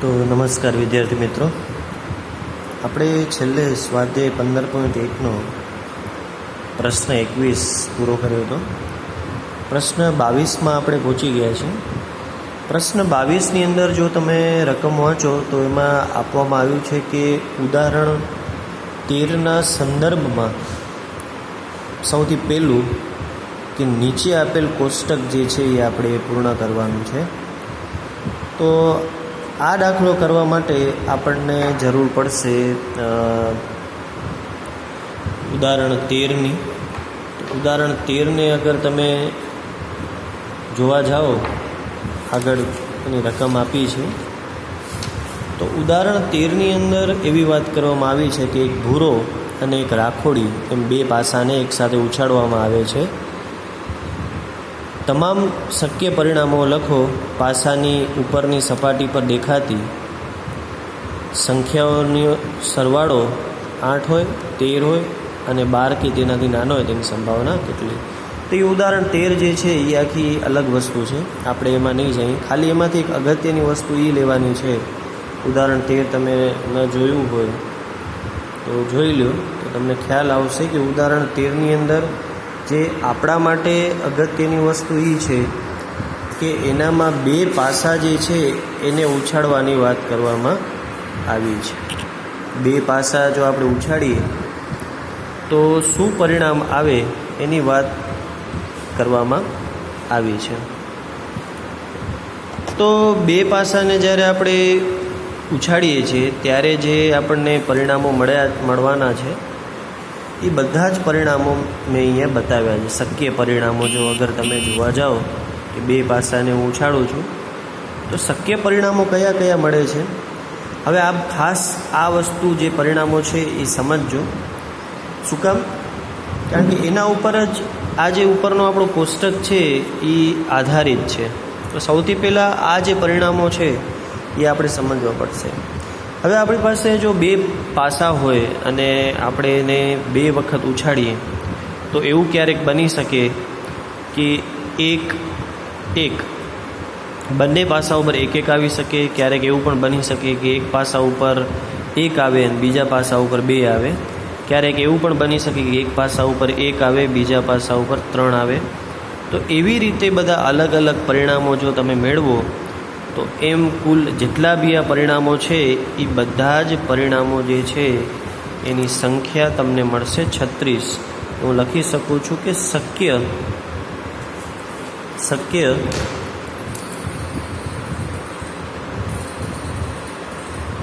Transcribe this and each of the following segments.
તો નમસ્કાર વિદ્યાર્થી મિત્રો, આપણે છેલ્લે સ્વાધ્યાય 15.1નો પ્રશ્ન 21 પૂરો કર્યો હતો. પ્રશ્ન 22માં આપણે પહોંચી ગયા છીએ. પ્રશ્ન 22ની અંદર જો તમે રકમ વાંચો તો એમાં આપવામાં આવ્યું છે કે ઉદાહરણ 13ના સંદર્ભમાં સૌથી પહેલું કે નીચે આપેલ કોષ્ટક જે છે એ આપણે પૂર્ણ કરવાનું છે. તો આ દાખલો કરવા માટે આપણને જરૂર પડશે ઉદાહરણ 13ની. ઉદાહરણ 13ને અગર તમે જોવા જાઓ, આગળ એની રકમ આપી છે. તો ઉદાહરણ 13ની અંદર એવી વાત કરવામાં આવી છે કે એક ભૂરો અને એક રાખોડી એમ બે પાસાને એકસાથે ઉછાળવામાં આવે છે. તમામ શક્ય પરિણામો લખો. પાસાની ઉપરની સપાટી પર દેખાતી સંખ્યાઓની સરવાળો 8 હોય, 13 હોય અને 12 કે તેનાથી નાનો હોય તેની સંભાવના કેટલી. તો એ ઉદાહરણ 13 જે છે એ આખી અલગ વસ્તુ છે, આપણે એમાં નહીં જઈએ. ખાલી એમાંથી એક અગત્યની વસ્તુ એ લેવાની છે. ઉદાહરણ 13 તમે ન જોયું હોય તો જોઈ લો, તો તમને ખ્યાલ આવશે કે ઉદાહરણ 13ની અંદર જે આપણા માટે અગત્યની વસ્તુ એ છે કે એનામાં બે પાસા જે છે એને ઉછાળવાની વાત કરવામાં આવી છે. બે પાસા જો આપણે ઉછાળીએ તો શું પરિણામ આવે એની વાત કરવામાં આવી છે. તો બે પાસાને જ્યારે આપણે ઉછાળીએ છીએ ત્યારે જે આપણને પરિણામો મળવાના છે એ બધા જ પરિણામો મેં અહીંયા બતાવ્યા છે. શક્ય પરિણામો જો અગર તમે જોવા જાઓ કે બે પાસાને હું ઉછાળું છું તો શક્ય પરિણામો કયા કયા મળે છે. હવે આપ ખાસ આ વસ્તુ જે પરિણામો છે એ સમજજો. શું કામ? કારણ કે એના ઉપર જ આ જે ઉપરનો આપણો કોષ્ટક છે એ આધારિત છે. તો સૌથી પહેલાં આ જે પરિણામો છે એ આપણે સમજવા પડશે. હવે આપણી પાસે જો બે પાસા હોય અને આપણે એને બે વખત ઉછાળીએ તો એવું ક્યારેક બની શકે કે એક બંને પાસા ઉપર એક આવી શકે. ક્યારેક એવું પણ બની શકે કે એક પાસા ઉપર એક આવે અને બીજા પાસા ઉપર બે આવે. ક્યારેક એવું પણ બની શકે કે એક પાસા ઉપર એક આવે, બીજા પાસા ઉપર 3 આવે. તો એવી રીતે બધા અલગ અલગ પરિણામો જો તમે મેળવો તો એમ કુલ જેટલા બી આ પરિણામો છે એ બધા જ પરિણામો જે છે એની સંખ્યા તમને મળશે 36. હું લખી શકું છું કે શક્ય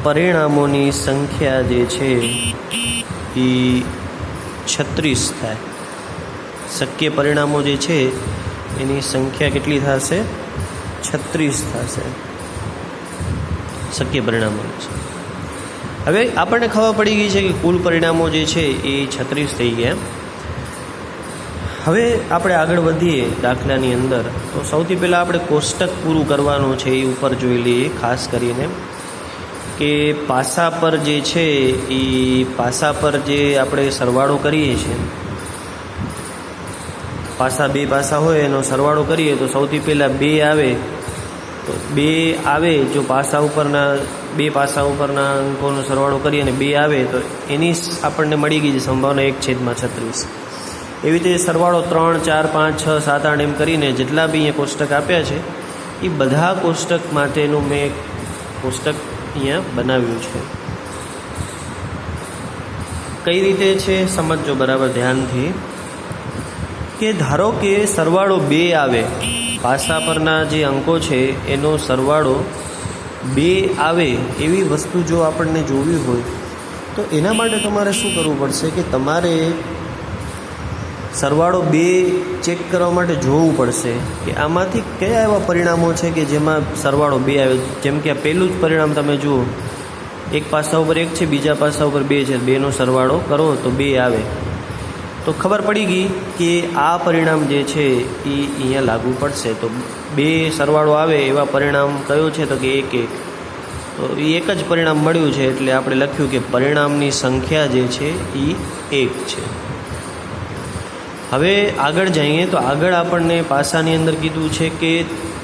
પરિણામોની સંખ્યા જે છે એ 36 થાય. શક્ય પરિણામો જે છે એની સંખ્યા કેટલી થશે? 36 થશે શક્ય પરિણામો છે. હવે આપણને ખબર પડી ગઈ છે કે કુલ પરિણામો જે છે એ 36 થઈ ગયા. હવે આપણે આગળ વધીએ દાખલાની અંદર. તો સૌથી પહેલાં આપણે કોષ્ટક પૂરું કરવાનું છે એ ઉપર જોઈ લઈએ. ખાસ કરીને કે પાસા પર જે છે એ પાસા પર જે આપણે સરવાળો કરીએ છીએ, પાસા બે પાસા હોય એનો સરવાળો કરીએ તો સૌથી પહેલાં 2 આવે. તો 2 આવે જો પાસા ઉપરના બે પાસા ઉપરના અંકોનો સરવાળો કરીએ અને 2 આવે તો એની આપણને મળી ગઈ છે સંભાવના 1/36. એવી રીતે સરવાળો 3, 4, 5, 6, 7, 8 એમ કરીને જેટલા બી અહીંયા કોષ્ટક આપ્યા છે એ બધા કોષ્ટક માટેનું મેં કોષ્ટક અહીંયા બનાવ્યું છે. કઈ રીતે છે સમજજો બરાબર ધ્યાનથી. કે ધારો કે સરવાળો 2 આવે, પાસા પરના જે અંકો છે એનો સરવાળો 2 આવે એવી વસ્તુ જો આપણને જોવી હોય તો એના માટે તમારે શું કરવું પડશે કે તમારે સરવાળો 2 ચેક કરવા માટે જોવું પડશે કે આમાંથી કયા એવા પરિણામો છે કે જેમાં સરવાળો 2 આવે. જેમ કે આ પહેલું જ પરિણામ તમે જુઓ, એક પાસા ઉપર 1 છે, બીજા પાસા ઉપર 2 છે, 2નો સરવાળો કરો તો 2 આવે. તો ખબર પડી ગઈ કે આ પરિણામ જે છે એ અહીંયા લાગુ પડશે. તો 2 સરવાળો આવે એવા પરિણામ કયો છે તો કે 1, 1. તો એ એક જ પરિણામ મળ્યું છે એટલે આપણે લખ્યું કે પરિણામની સંખ્યા જે છે એ 1 છે. હવે આગળ જઈએ તો આગળ આપણને પાસાની અંદર કીધું છે કે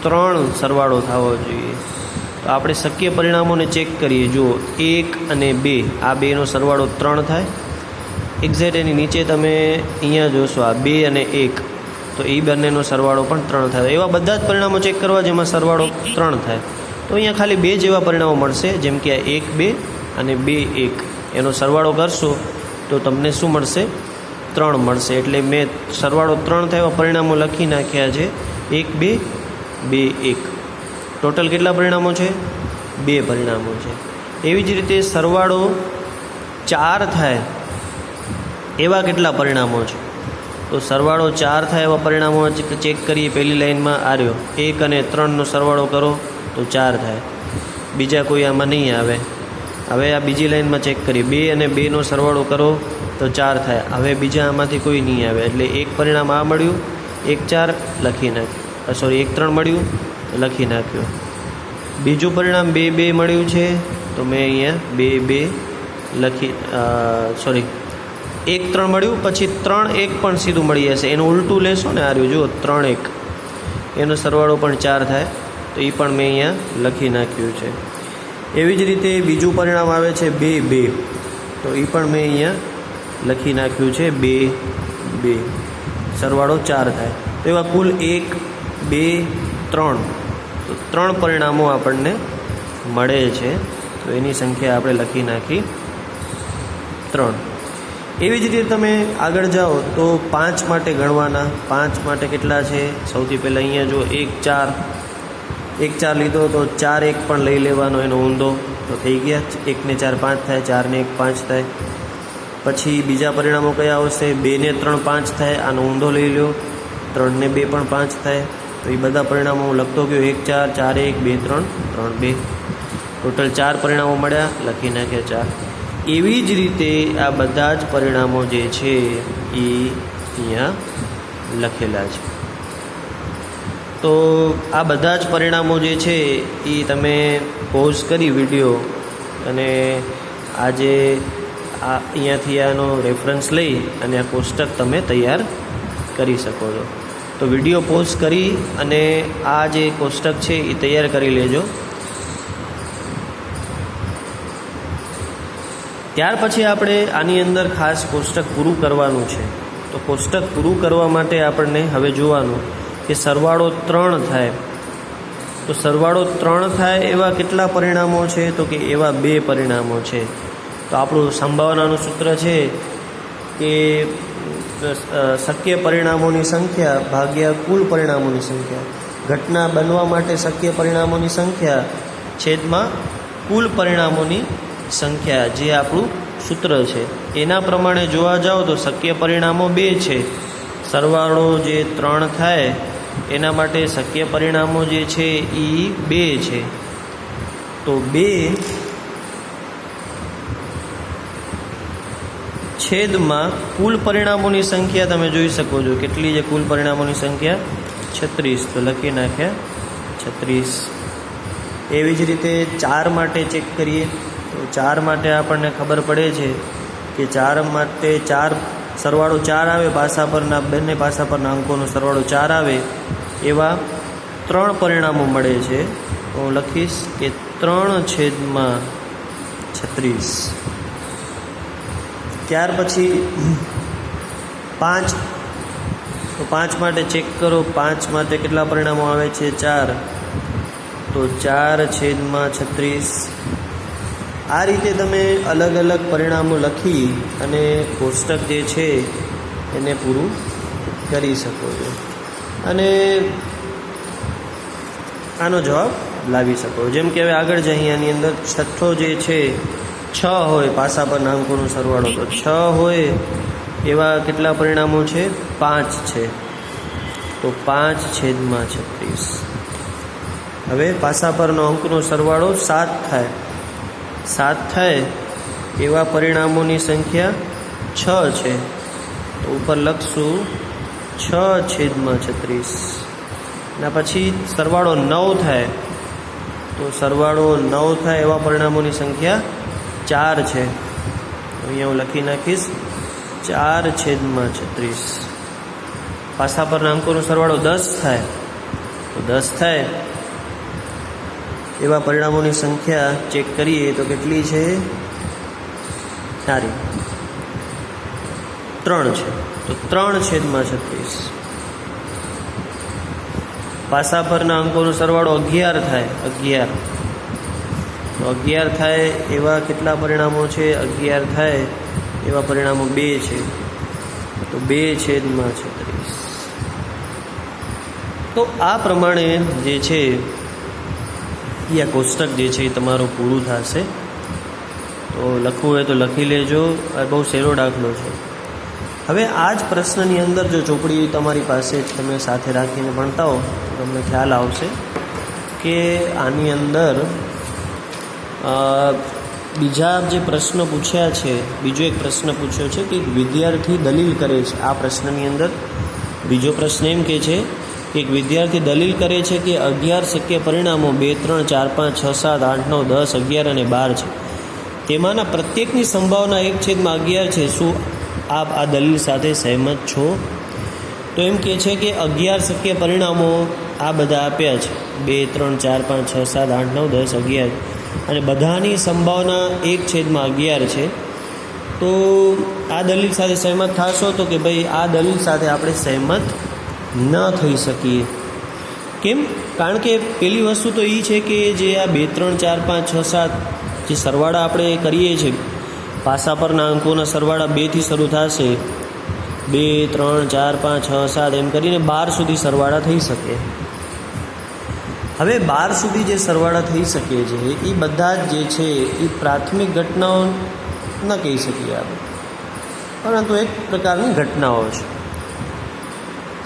3 સરવાળો થવો જોઈએ. તો આપણે શક્ય પરિણામોને ચેક કરીએ. જુઓ 1 અને 2, આ બેનો સરવાળો 3 થાય. એક્ઝેક્ટ એની નીચે તમે અહીંયા જોશો આ 2 અને 1, તો એ બંનેનો સરવાળો પણ 3 થાય. એવા બધા જ પરિણામો ચેક કરવા જેમાં સરવાળો 3 થાય. તો અહીંયા ખાલી 2 જેવા પરિણામો મળશે, જેમ કે આ 1 2 અને 2 1. એનો સરવાળો કરશો તો તમને શું મળશે? 3 મળશે. એટલે મેં સરવાળો 3 થાય એવા પરિણામો લખી નાખ્યા છે. 1 2 2 1. ટોટલ કેટલા પરિણામો છે? 2 પરિણામો છે. એવી જ રીતે સરવાળો 4 થાય એવા કેટલા પરિણામો છે? તો સરવાળો 4 થાય એવા પરિણામો ચેક કરીએ. પહેલી લાઈનમાં આ રહ્યો 1 અને 3નો સરવાળો કરો તો 4 થાય. બીજા કોઈ આમાં નહીં આવે. હવે આ બીજી લાઈનમાં ચેક કરીએ. 2 અને 2નો સરવાળો કરો તો 4 થાય. હવે બીજા આમાંથી કોઈ નહીં આવે. એટલે એક પરિણામ આ મળ્યું, 1 4 લખી નાખ્યું. 1 3 મળ્યું તો લખી નાખ્યું. બીજું પરિણામ 2 2 મળ્યું છે, તો મેં અહીંયા 2 2 લખી 1 3 મળ્યું. પછી 3 1 પણ સીધું મળી જશે. એનું ઉલટું લેશો ને, આ રહ્યું જુઓ 3 1, એનો સરવાળો પણ 4 થાય. તો એ પણ મેં અહીંયા લખી નાખ્યું છે. એવી જ રીતે બીજું પરિણામ આવે છે 2 2, તો એ પણ મેં અહીંયા લખી નાખ્યું છે. 2 2 સરવાળો 4 થાય. તો એવા કુલ 1 2 3, તો 3 પરિણામો આપણને મળે છે. તો એની સંખ્યા આપણે લખી નાખી 3. એવી જ રીતે તમે આગળ જાઓ તો 5 માટે ગણવાના. 5 માટે કેટલા છે? સૌથી પહેલાં અહીંયા જો 1 4, 1 4 લીધો તો 4 1 પણ લઈ લેવાનો, એનો ઊંધો. તો થઈ ગયા. 1 ને 4 5 થાય, 4 ને 1 5 થાય. પછી બીજા પરિણામો કયા આવશે? 2 ને 3 5 થાય, આનો ઊંધો લઈ લો. 3 ને 2 પણ 5 થાય. તો એ બધા પરિણામો હું લખતો ગયો. 1 4 4 1 2 3 3 2, ટોટલ 4 પરિણામો મળ્યા, લખી નાખ્યા 4. એવી જ રીતે આ બધા જ પરિણામો જે છે એ અહીંયા લખેલા છે. તો આ બધા જ પરિણામો જે છે એ તમે પોઝ કરી વિડીયો અને આજે અહીંયાથી આનો રેફરન્સ લઈ અને આ કોષ્ટક તમે તૈયાર કરી શકો છો. તો વિડીયો પોઝ કરી અને આ જે કોષ્ટક છે એ તૈયાર કરી લેજો. ત્યાર પછી આપણે આની અંદર ખાસ કોષ્ટક પૂરું કરવાનું છે. તો કોષ્ટક પૂરું કરવા માટે આપણને હવે જોવાનું કે સરવાળો 3 થાય. તો સરવાળો 3 થાય એવા કેટલા પરિણામો છે? તો કે એવા 2 પરિણામો છે. તો આપણું સંભાવનાનું સૂત્ર છે કે શક્ય પરિણામોની સંખ્યા ભાગ્યા કુલ પરિણામોની સંખ્યા. ઘટના બનવા માટે શક્ય પરિણામોની સંખ્યા છેદમાં કુલ પરિણામોની સંખ્યા, જે આપણું સૂત્ર છે. એના પ્રમાણે જોવા જાઓ તો શક્ય પરિણામો 2 છે. સરવાળો જે 3 થાય એના માટે શક્ય પરિણામો જે છે એ 2 છે. તો 2 છેદમાં કુલ પરિણામોની સંખ્યા તમે જોઈ શકો છો. કેટલી છે કુલ પરિણામોની સંખ્યા? 36. તો લખી નાખ્યા 36. એવી જ રીતે 4 માટે ચેક કરીએ. તો 4 માટે આપણને ખબર પડે છે કે 4 માટે 4 સરવાળો 4 આવે, પાસા પરના બંને પાસા પરના અંકોનો સરવાળો 4 આવે એવા 3 પરિણામો મળે છે. તો હું લખીશ કે 3/36. ત્યાર પછી 5. તો 5 માટે ચેક કરો. 5 માટે કેટલા પરિણામો આવે છે? 4. તો 4/36. આ રીતે તમે અલગ અલગ પરિણામો લખી અને કોષ્ટક જે છે એને પૂરું કરી શકો છો અને આનો જવાબ લાવી શકો. જેમ કે હવે આગળ જઈએ, આની અંદર છઠ્ઠો જે છે 6 હોય, પાસા પરના અંકોનો સરવાળો. તો 6 હોય એવા કેટલા પરિણામો છે? 5 છે. તો 5/36. હવે પાસા પરનો અંકનો સરવાળો 7 થાય. 7 થાય એવા પરિણામોની સંખ્યા 6 છે. તો ઉપર લખશું 6/36. ના પછી સરવાળો 9 થાય. તો સરવાળો 9 થાય એવા પરિણામોની સંખ્યા 4 છે. અહીંયા હું લખી નાખીશ 4/36. પાસા પરના અંકોનો સરવાળો 10 થાય. તો 10 થાય એવા પરિણામોની સંખ્યા ચેક કરીએ તો કેટલી છે? સારી 3 છે. તો 3/36. પાસા પરના અંકોનો સરવાળો 11 થાય. 11 તો 11 થાય એવા કેટલા પરિણામો છે? 11 થાય એવા પરિણામો 2 છે. તો 2/36. તો આ પ્રમાણે જે છે એ આ કોષ્ટક જે છે એ તમારું પૂરું થશે. તો લખવું હોય તો લખી લેજો. આ બહુ સહેલો દાખલો છે. હવે આ જ પ્રશ્નની અંદર જો ચોપડી તમારી પાસે તમે સાથે રાખીને ભણતા હો તો તમને ખ્યાલ આવશે કે આની અંદર બીજા જે પ્રશ્ન પૂછ્યા છે, બીજો એક પ્રશ્ન પૂછ્યો છે કે વિદ્યાર્થી દલીલ કરે છે. આ પ્રશ્નની અંદર બીજો પ્રશ્ન એમ કે છે કે એક વિદ્યાર્થી દલીલ કરે છે કે 11 શક્ય પરિણામો 2, 3, 4, 5, 6, 7, 8, 9, 10, 11 અને 12 છે. તેમાંના પ્રત્યેકની સંભાવના 1/11 છે. શું આપ આ દલીલ સાથે સહેમત છો? તો એમ કહે છે કે 11 શક્ય પરિણામો આ બધા આપ્યા છે, 2, 3, 4, 5, 6, 7, 8, 9, 10, 11 અને બધાની સંભાવના 1/11 છે. તો આ દલીલ સાથે સહેમત થશો? તો કે ભાઈ આ દલીલ સાથે આપણે સહેમત ન થઈ શકીએ. કેમ? કારણ કે પહેલી વસ્તુ તો એ છે કે જે આ 2, 3, 4, 5, 6, 7 જે સરવાળા આપણે કરીએ છીએ, પાસા પરના અંકોના સરવાળા 2થી શરૂ થશે. 2, 3, 4, 5, 6, 7 એમ કરીને 12 સુધી સરવાળા થઈ શકે. હવે 12 સુધી જે સરવાળા થઈ શકે છે એ બધા જ જે છે એ પ્રાથમિક ઘટનાઓ ન કહી શકીએ આપણે, પરંતુ એક પ્રકારની ઘટનાઓ છે.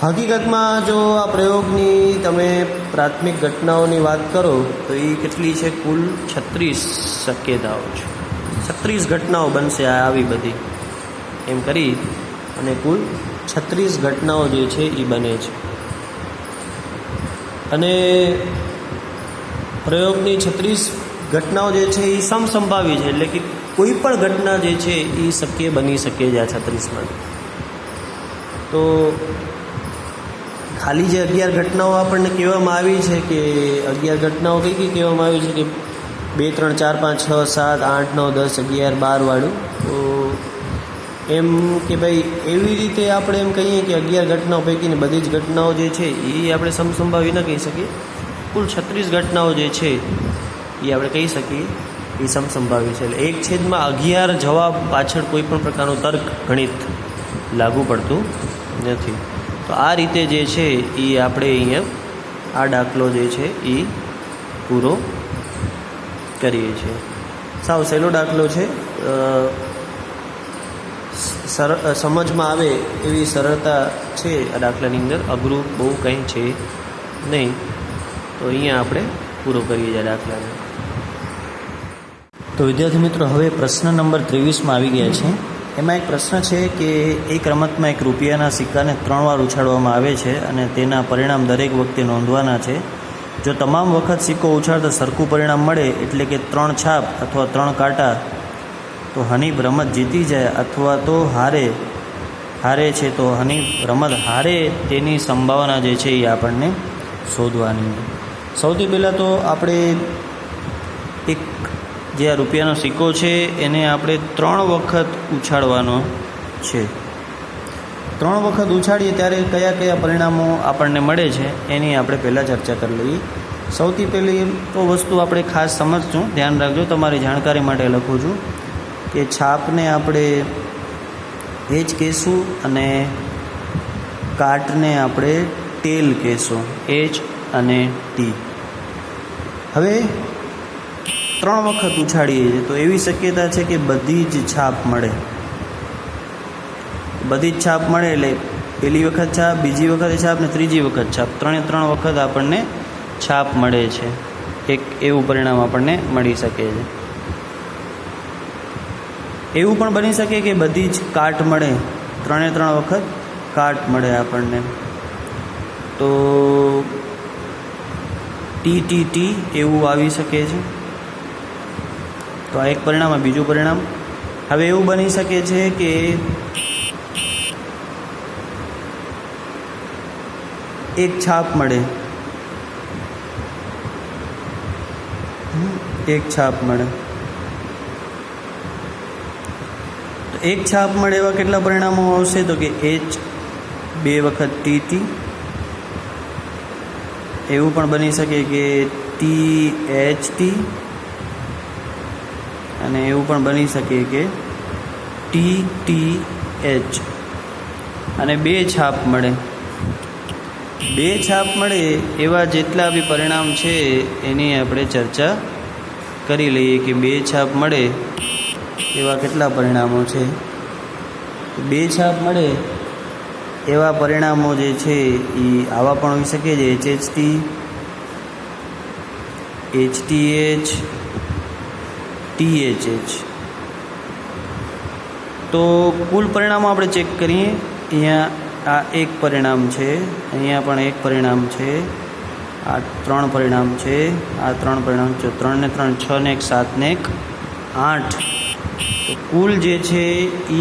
હકીકતમાં જો આ પ્રયોગની તમે પ્રાથમિક ઘટનાઓની વાત કરો તો એ કેટલી છે? કુલ 36 શક્યતાઓ છે. 36 ઘટનાઓ બનશે આવી બધી એમ કરી અને કુલ 36 ઘટનાઓ જે છે એ બને છે. અને પ્રયોગની 36 ઘટનાઓ જે છે એ સમસંભાવી છે, એટલે કે કોઈ પણ ઘટના જે છે એ શક્ય બની શકે છે આ 36માં. તો ખાલી જે 11 ઘટનાઓ આપણને કહેવામાં આવી છે કે 11 ઘટનાઓ કઈ કઈ કહેવામાં આવી છે કે 2, 3, 4, 5, 6, 7, 8, 9, 10, 11, 12 વાળું. તો એમ કે ભાઈ એવી રીતે આપણે એમ કહીએ કે 11 ઘટનાઓ પૈકીની બધી જ ઘટનાઓ જે છે એ આપણે સમસંભાવી ન કહી શકીએ. કુલ 36 ઘટનાઓ જે છે એ આપણે કહી શકીએ એ સમસંભાવી છે. એટલે 1/11 જવાબ પાછળ કોઈ પણ પ્રકારનું તર્ક ગણિત લાગુ પડતું નથી. તો આ રીતે જે છે એ આપણે અહીંયા આ દાખલો જે છે એ પૂરો કરીએ છીએ. સાવ સહેલો દાખલો છે. સમજમાં આવે એવી સરળતા છે આ દાખલાની અંદર, અઘરું બહુ કંઈ છે નહીં. તો અહીંયા આપણે પૂરો કરીએ છીએ દાખલાને. તો વિદ્યાર્થી મિત્રો, હવે પ્રશ્ન નંબર 23માં આવી ગયા છે. એમાં એક પ્રશ્ન છે કે એક રમતમાં 1 રૂપિયાના સિક્કાને 3 વાર ઉછાળવામાં આવે છે અને તેના પરિણામ દરેક વખતે નોંધવાના છે. જો તમામ વખત સિક્કો ઉછાળતા સરખું પરિણામ મળે, એટલે કે 3 છાપ અથવા 3 કાંટા, તો હનીફ રમત જીતી જાય અથવા તો હારે છે. તો હનીફ રમત હારે તેની સંભાવના જે છે એ આપણને શોધવાની. સૌથી પહેલાં તો આપણે એક જે આ રૂપિયાનો સિક્કો છે એને આપણે 3 વખત ઉછાળવાનો છે. 3 વખત ઉછાળીએ ત્યારે કયા કયા પરિણામો આપણને મળે છે એની આપણે પહેલાં ચર્ચા કરી લઈએ. સૌથી પહેલી તો વસ્તુ આપણે ખાસ સમજશું, ધ્યાન રાખજો, તમારી જાણકારી માટે લખું છું કે છાપને આપણે એચ કહેશું અને કાટને આપણે ટેલ કહેશું, એચ અને ટી. હવે 3 વખત ઉછાળીએ છીએ તો એવી શક્યતા છે કે બધી જ છાપ મળે. બધી જ છાપ મળે એટલે પહેલી વખત છાપ, બીજી વખત છાપ ને ત્રીજી વખત છાપ, 3 વખત આપણને છાપ મળે છે. એક એવું પરિણામ આપણને મળી શકે છે. એવું પણ બની શકે કે બધી જ કાટ મળે, 3 વખત કાટ મળે આપણને. તો ટી એવું આવી શકે છે. તો આ એક પરિણામ, આ બીજું પરિણામ. હવે એવું બની શકે છે કે એક છાપ મળે, એક છાપ મળે. તો એક છાપ મળે એવા કેટલા પરિણામો આવશે? તો કે H 2 વખત TT. એવું પણ બની શકે કે THT, અને એવું પણ બની શકે કે TTH. અને 2 છાપ મળે. 2 છાપ મળે એવા જેટલા બી પરિણામ છે એની આપણે ચર્ચા કરી લઈએ કે 2 છાપ મળે એવા કેટલા પરિણામો છે. 2 છાપ મળે એવા પરિણામો જે છે એ આવા પણ હોઈ શકે છે: HHT, HTH, THH. તો કુલ પરિણામો આપણે ચેક કરીએ. અહીંયા આ એક પરિણામ છે, અહીંયા પણ એક પરિણામ છે, આ 3 પરિણામ છે, આ 3 પરિણામ છે, 3 ને 3 6 ને 1 7 ને 1 8. તો કુલ જે છે એ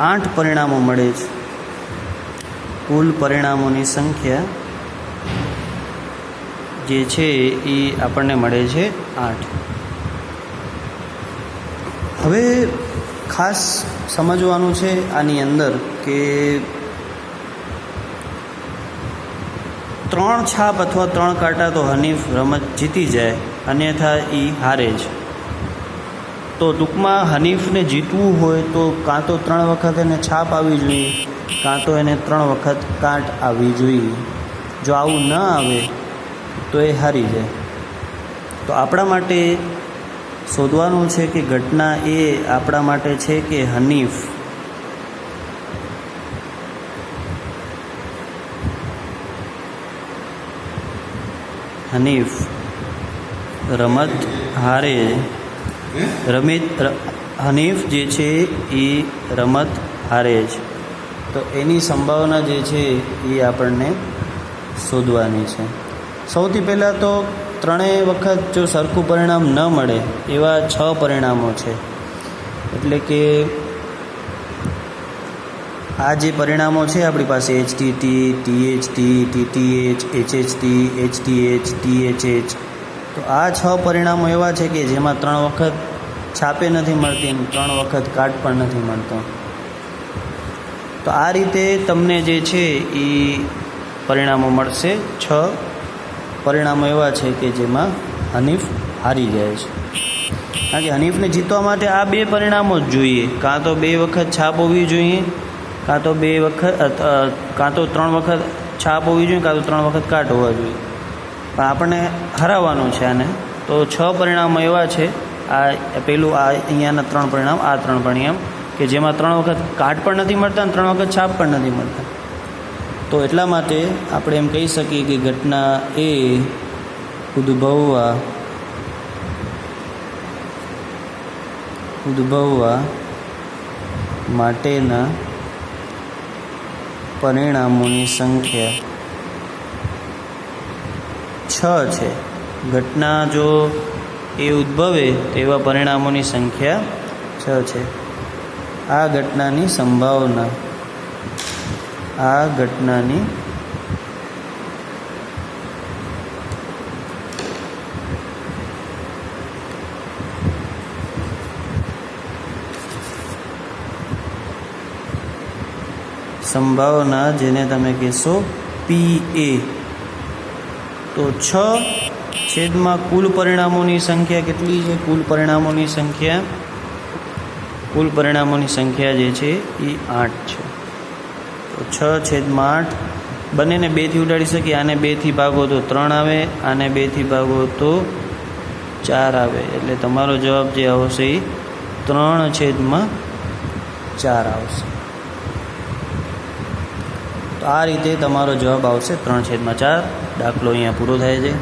8 પરિણામો મળે છે. કુલ પરિણામોની સંખ્યા જે છે એ આપણને મળે છે 8. હવે ખાસ સમજવાનું છે આની અંદર કે 3 છાપ અથવા 3 કાંટા તો હનીફ રમત જીતી જાય, અન્યથા એ હારે જ. તો ટૂંકમાં હનીફને જીતવું હોય તો કાં તો 3 વખત એને છાપ આવવી જોઈએ, કાં તો એને 3 વખત કાટ આવવી જોઈએ. જો આવું ન આવે તો એ હારી જાય. તો આપણા માટે શોધવાનું છે કે ઘટના એ આપણા માટે છે કે હનીફ. હનીફ રમત હારે. હનીફ જે છે એ રમત હારે છે. તો એની સંભાવના જે છે એ આપણને શોધવાની છે. સૌથી પહેલાં તો 3 વખત જો સરખું પરિણામ ન મળે એવા 6 પરિણામો છે. એટલે કે આ જે પરિણામો છે આપણી પાસે HTT, THT, TTH, HHT, HTH, THH. તો આ 6 પરિણામો એવા છે કે જેમાં 3 વખત છાપે નથી મળતી, 3 વખત કાટ પણ નથી મળતો. તો આ રીતે તમને જે છે એ પરિણામો મળશે. 6 પરિણામો એવા છે કે જેમાં હનીફ હારી જાય છે. કારણ કે હનીફને જીતવા માટે આ 2 પરિણામો જ જોઈએ. કાં તો 2 વખત છાપ હોવી જોઈએ, કાં તો 3 વખત છાપ હોવી જોઈએ, કાં તો 3 વખત કાટ હોવા જોઈએ. પણ આપણને હરાવવાનું છે આને. તો 6 પરિણામો એવા છે. આ પેલું આ અહીંયાના 3 પરિણામ, આ 3 પરિણામ કે જેમાં 3 વખત કાટ પણ નથી મળતા અને 3 વખત છાપ પણ નથી મળતા. તો એટલા માટે આપણે એમ કહી શકીએ કે ઘટના એ ઉદ્ભવવા માટેના પરિણામોની સંખ્યા 6 છે. ઘટના જો એ ઉદ્ભવે તો એવા પરિણામોની સંખ્યા 6 છે. આ ઘટનાની સંભાવના, આ ઘટનાની સંભાવના જેને તમે કહેશો PA. તો 6 કુલ પરિણામોની સંખ્યા કેટલી છે? કુલ પરિણામોની સંખ્યા જે છે એ 8 છે. તો 6/8 બંનેને 2 થી ઉડાડી શકીએ. આને 2 થી ભાગો તો 3 આવે, આને 2 થી ભાગો તો 4 આવે. એટલે તમારો જવાબ જે આવશે એ 3/4 આવશે. તો આ રીતે તમારો જવાબ આવશે 3/4. દાખલો અહીંયા પૂરો થાય છે.